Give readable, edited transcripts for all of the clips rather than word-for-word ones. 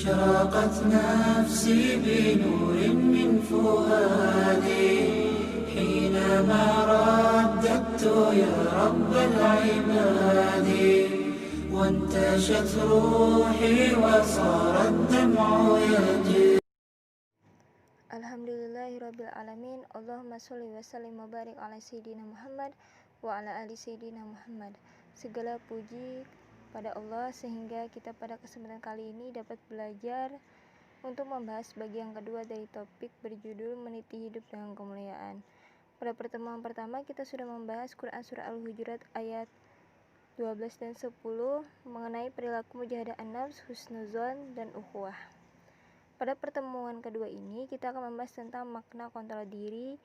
أشرقت نفسي بنور من فؤادي حينما رددت يا رب العباد وانتشت روحي وصار الدمع يجري. Alhamdulillahirrabbilalamin. Allahumma sholli wa sallim wa barik ala Sayyidina Muhammad wa ala ali Sayyidina Muhammad. Segala puji pada Allah sehingga kita pada kesempatan kali ini dapat belajar untuk membahas bagian kedua dari topik berjudul Meniti Hidup dengan Kemuliaan. Pada pertemuan pertama kita sudah membahas Quran Surah Al-Hujurat ayat 12 dan 10 mengenai perilaku mujahadah an-nafs, husnuzon, dan ukhuwah. Pada pertemuan kedua ini kita akan membahas tentang makna kontrol diri,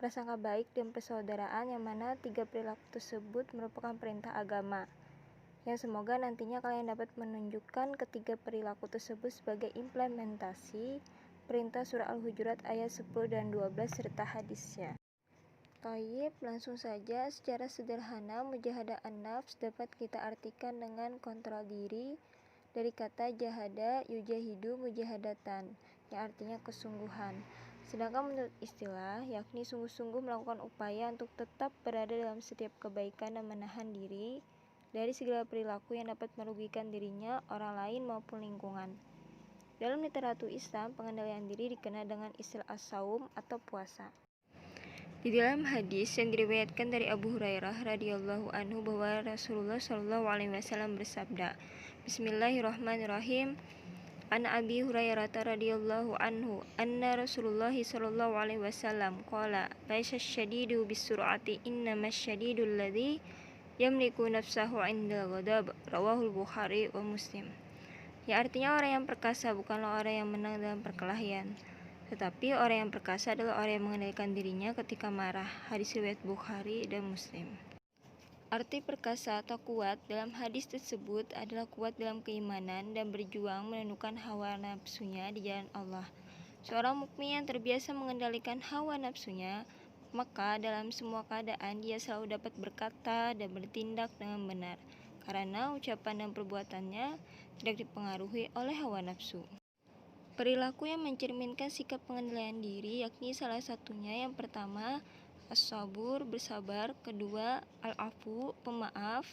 prasangka baik, dan persaudaraan, yang mana tiga perilaku tersebut merupakan perintah agama, yang semoga nantinya kalian dapat menunjukkan ketiga perilaku tersebut sebagai implementasi perintah surah Al-Hujurat ayat 10 dan 12 serta hadisnya. Taib, langsung saja. Secara sederhana, mujahadah an-nafs dapat kita artikan dengan kontrol diri dari kata jahada yujahidu mujahadatan, yang artinya kesungguhan. Sedangkan menurut istilah, yakni sungguh-sungguh melakukan upaya untuk tetap berada dalam setiap kebaikan dan menahan diri dari segala perilaku yang dapat merugikan dirinya, orang lain maupun lingkungan. Dalam literatur Islam, pengendalian diri dikenal dengan istilah as-saum atau puasa. Di dalam hadis yang diriwayatkan dari Abu Hurairah radhiyallahu anhu bahwa Rasulullah shallallahu alaihi wasallam bersabda, Bismillahirrahmanirrahim. An Abi Hurairah radhiyallahu anhu anna Rasulullah sallallahu alaihi wasallam qala laisa syadidu bisur'ati innamas syadidul ladzi yamliku nafsahu 'inda ghadab, rawahul Bukhari wa Muslim. Ya, artinya orang yang perkasa bukanlah orang yang menang dalam perkelahian, tetapi orang yang perkasa adalah orang yang mengendalikan dirinya ketika marah. Hadis riwayat Bukhari dan Muslim. Arti perkasa atau kuat dalam hadis tersebut adalah kuat dalam keimanan dan berjuang menundukkan hawa nafsunya di jalan Allah. Seorang mukmin yang terbiasa mengendalikan hawa nafsunya, maka dalam semua keadaan dia selalu dapat berkata dan bertindak dengan benar, karena ucapan dan perbuatannya tidak dipengaruhi oleh hawa nafsu. Perilaku yang mencerminkan sikap pengendalian diri yakni salah satunya yang pertama as-sabur, bersabar, kedua al-afu, pemaaf,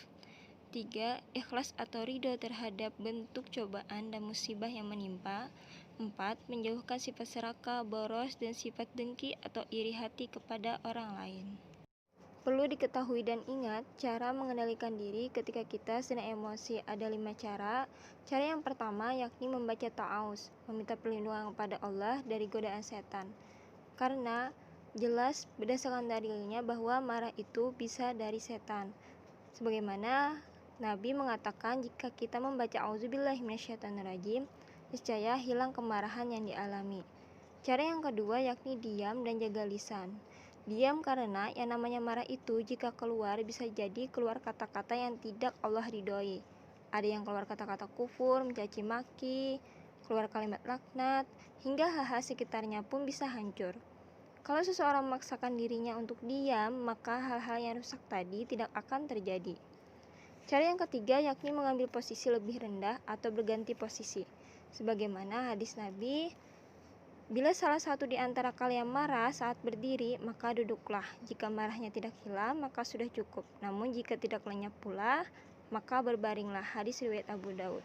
tiga ikhlas atau ridho terhadap bentuk cobaan dan musibah yang menimpa, empat menjauhkan sifat serakah, boros, dan sifat dengki atau iri hati kepada orang lain. Perlu diketahui dan ingat, cara mengendalikan diri ketika kita sedang emosi ada 5 cara. Cara yang pertama yakni membaca ta'awuz, meminta perlindungan kepada Allah dari godaan setan. Karena jelas berdasarkan dalilnya bahwa marah itu bisa dari setan. Sebagaimana Nabi mengatakan jika kita membaca auzubillahi minasyaitonirrajim, niscaya hilang kemarahan yang dialami. Cara yang kedua yakni diam dan jaga lisan. Diam karena yang namanya marah itu jika keluar bisa jadi keluar kata-kata yang tidak Allah ridhoi. Ada yang keluar kata-kata kufur, mencaci maki, keluar kalimat laknat, hingga hal-hal sekitarnya pun bisa hancur. Kalau seseorang memaksakan dirinya untuk diam, maka hal-hal yang rusak tadi tidak akan terjadi. Cara yang ketiga yakni mengambil posisi lebih rendah atau berganti posisi. Sebagaimana hadis Nabi, bila salah satu di antara kalian marah saat berdiri, maka duduklah. Jika marahnya tidak hilang, maka sudah cukup. Namun jika tidak lenyap pula, maka berbaringlah. Hadis riwayat Abu Daud.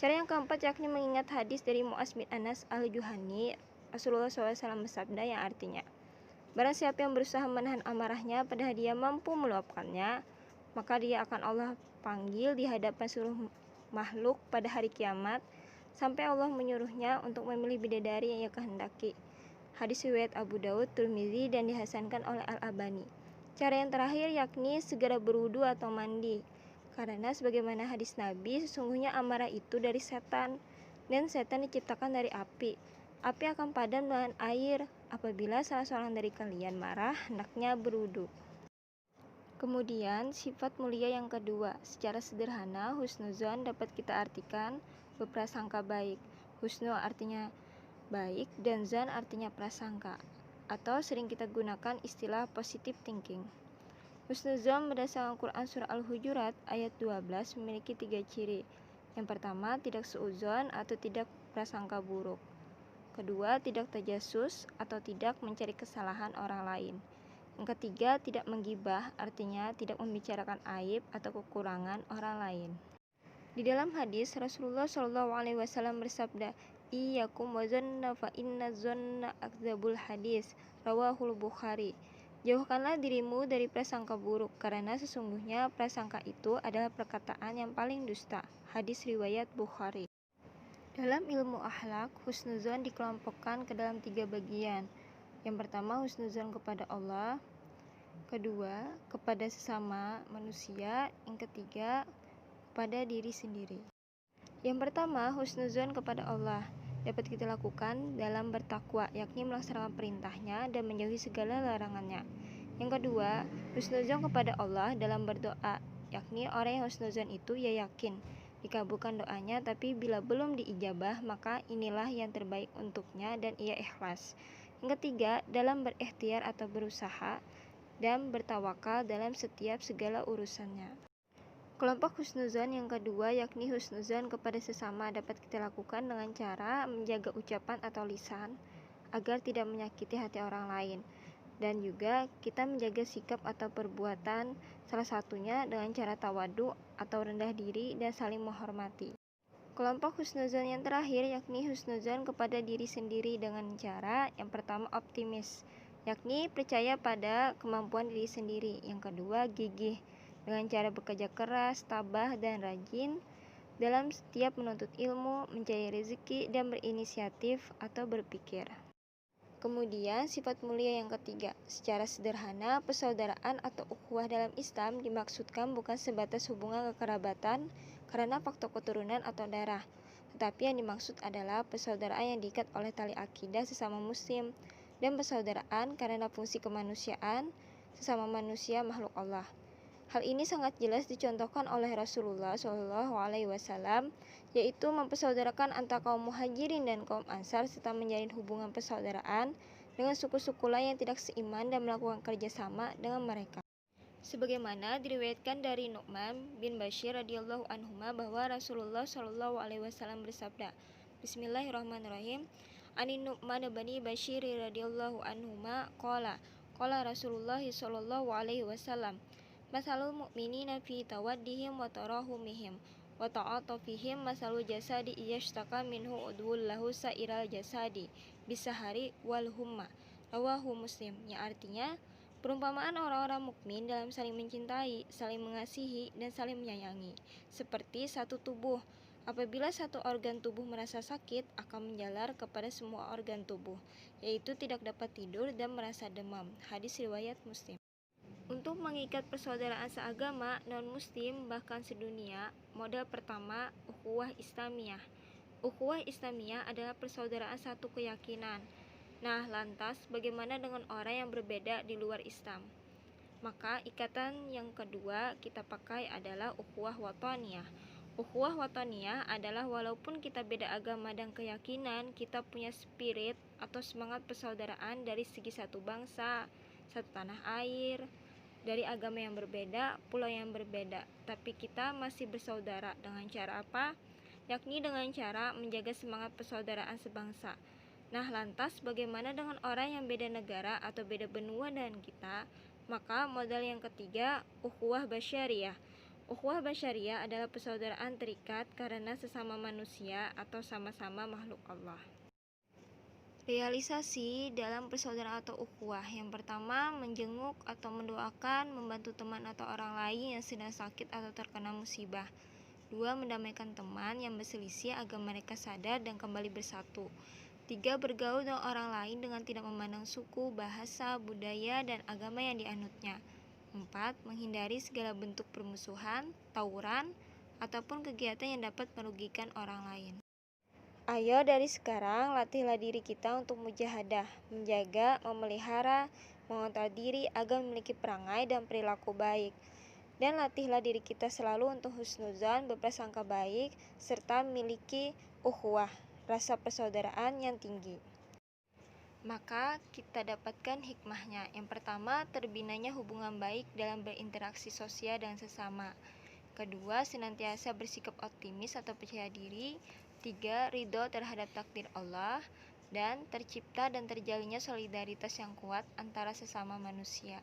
Cara yang keempat yakni mengingat hadis dari Mu'az bin Anas al-Juhani. Rasulullah SAW bersabda yang artinya, barang siapa yang berusaha menahan amarahnya padahal dia mampu meluapkannya, maka dia akan Allah panggil di hadapan seluruh makhluk pada hari kiamat, sampai Allah menyuruhnya untuk memilih bidadari yang ia kehendaki. Hadis riwayat Abu Daud, Tirmizi, dan dihasankan oleh Al-Albani. Cara yang terakhir yakni segera berwudu atau mandi. Karena sebagaimana hadis Nabi, sesungguhnya amarah itu dari setan, dan setan diciptakan dari api. Api akan padam dengan air. Apabila salah seorang dari kalian marah, hendaknya berwudu. Kemudian sifat mulia yang kedua, secara sederhana husnuzon dapat kita artikan berprasangka baik. Husnu artinya baik dan zon artinya prasangka, atau sering kita gunakan istilah positive thinking. Husnuzon berdasarkan Quran Surah Al-Hujurat ayat 12 memiliki 3 ciri. Yang pertama, tidak suudzon atau tidak prasangka buruk. Kedua, tidak tajasus atau tidak mencari kesalahan orang lain. Yang ketiga, tidak menggibah, artinya tidak membicarakan aib atau kekurangan orang lain. Di dalam hadis, Rasulullah SAW bersabda, "Iyyakum wa dzanna fa inna dzanna akdzabul hadis." Rawahul Bukhari. Jauhkanlah dirimu dari prasangka buruk, karena sesungguhnya prasangka itu adalah perkataan yang paling dusta. Hadis riwayat Bukhari. Dalam ilmu akhlak, husnuzon dikelompokkan ke dalam 3 bagian. Yang pertama, husnuzon kepada Allah. Kedua, kepada sesama manusia. Yang ketiga, pada diri sendiri. Yang pertama, husnuzon kepada Allah dapat kita lakukan dalam bertakwa, yakni melaksanakan perintahnya dan menjauhi segala larangannya. Yang kedua, husnuzon kepada Allah dalam berdoa, yakni orang yang husnuzon itu ia yakin dikabulkan doanya, tapi bila belum diijabah maka inilah yang terbaik untuknya dan ia ikhlas. Yang ketiga, dalam berikhtiar atau berusaha dan bertawakal dalam setiap segala urusannya. Kelompok husnuzon yang kedua, yakni husnuzon kepada sesama, dapat kita lakukan dengan cara menjaga ucapan atau lisan agar tidak menyakiti hati orang lain, dan juga kita menjaga sikap atau perbuatan, salah satunya dengan cara tawadu atau rendah diri dan saling menghormati. Kelompok husnuzon yang terakhir, yakni husnuzon kepada diri sendiri dengan cara yang pertama optimis, yakni percaya pada kemampuan diri sendiri. Yang kedua, gigih dengan cara bekerja keras, tabah, dan rajin dalam setiap menuntut ilmu, mencari rezeki, dan berinisiatif atau berpikir. Kemudian, sifat mulia yang ketiga. Secara sederhana, persaudaraan atau ukhuwah dalam Islam dimaksudkan bukan sebatas hubungan kekerabatan karena faktor keturunan atau darah, tetapi yang dimaksud adalah persaudaraan yang diikat oleh tali akidah sesama muslim, dan persaudaraan karena fungsi kemanusiaan sesama manusia makhluk Allah. Hal ini sangat jelas dicontohkan oleh Rasulullah SAW, yaitu mempersaudarakan antara kaum muhajirin dan kaum ansar serta menjalin hubungan persaudaraan dengan suku-suku lain yang tidak seiman dan melakukan kerjasama dengan mereka. Sebagaimana diriwayatkan dari Nu'man bin Bashir radhiyallahu anhuma bahwa Rasulullah SAW bersabda, Bismillahirrahmanirrahim. Ani Nu'man bin Bashir radhiyallahu anhuma qala Rasulullah SAW, Masalul mu'minina fi tawaddihim wa tarahumihim wa ta'atufihim masalul jasadi iyashtaka minhu udwul lahu sa'iral jasadi bisahari wal humma. Rawahu Muslim. Yang artinya, perumpamaan orang-orang mukmin dalam saling mencintai, saling mengasihi, dan saling menyayangi seperti satu tubuh. Apabila satu organ tubuh merasa sakit, akan menjalar kepada semua organ tubuh, yaitu tidak dapat tidur dan merasa demam. Hadis riwayat Muslim. Untuk mengikat persaudaraan seagama, non-muslim, bahkan sedunia, modal pertama, ukhuwah Islamiyah. Ukhuwah Islamiyah adalah persaudaraan satu keyakinan. Nah, lantas bagaimana dengan orang yang berbeda di luar Islam? Maka ikatan yang kedua kita pakai adalah ukhuwah wataniyah. Ukhuwah wataniyah adalah walaupun kita beda agama dan keyakinan, kita punya spirit atau semangat persaudaraan dari segi satu bangsa, satu tanah air, dari agama yang berbeda, pulau yang berbeda, tapi kita masih bersaudara. Dengan cara apa? Yakni dengan cara menjaga semangat persaudaraan sebangsa. Nah, lantas bagaimana dengan orang yang beda negara atau beda benua dengan kita? Maka modal yang ketiga, ukhuwah basyariyah. Ukhuwah basyariyah adalah persaudaraan terikat karena sesama manusia atau sama-sama makhluk Allah. Realisasi dalam persaudaraan atau ukhuwah. Yang pertama, menjenguk atau mendoakan, membantu teman atau orang lain yang sedang sakit atau terkena musibah. Dua, mendamaikan teman yang berselisih agar mereka sadar dan kembali bersatu. Tiga, bergaul dengan orang lain dengan tidak memandang suku, bahasa, budaya, dan agama yang dianutnya. Empat, menghindari segala bentuk permusuhan, tawuran, ataupun kegiatan yang dapat merugikan orang lain. Ayo dari sekarang latihlah diri kita untuk mujahadah, menjaga, memelihara, mengontrol diri agar memiliki perangai dan perilaku baik. Dan latihlah diri kita selalu untuk husnuzan, berprasangka baik, serta memiliki ukhuwah, rasa persaudaraan yang tinggi. Maka kita dapatkan hikmahnya. Yang pertama, terbinanya hubungan baik dalam berinteraksi sosial dengan sesama. Kedua, senantiasa bersikap optimis atau percaya diri. 3. Ridho terhadap takdir Allah. Dan tercipta dan terjalinnya solidaritas yang kuat antara sesama manusia.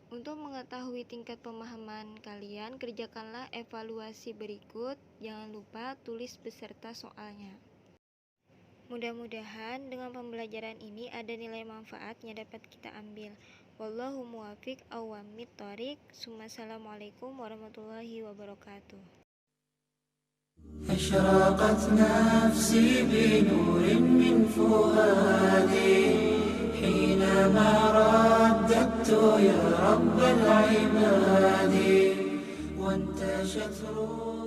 Untuk mengetahui tingkat pemahaman kalian, kerjakanlah evaluasi berikut. Jangan lupa tulis beserta soalnya. Mudah-mudahan dengan pembelajaran ini ada nilai manfaatnya dapat kita ambil. Wallahu muwaffiq awamit thoriq. Assalamualaikum warahmatullahi wabarakatuh. أشرقت نفسي بنور من فؤادي حينما رددت يا رب العباد وانتشت روحي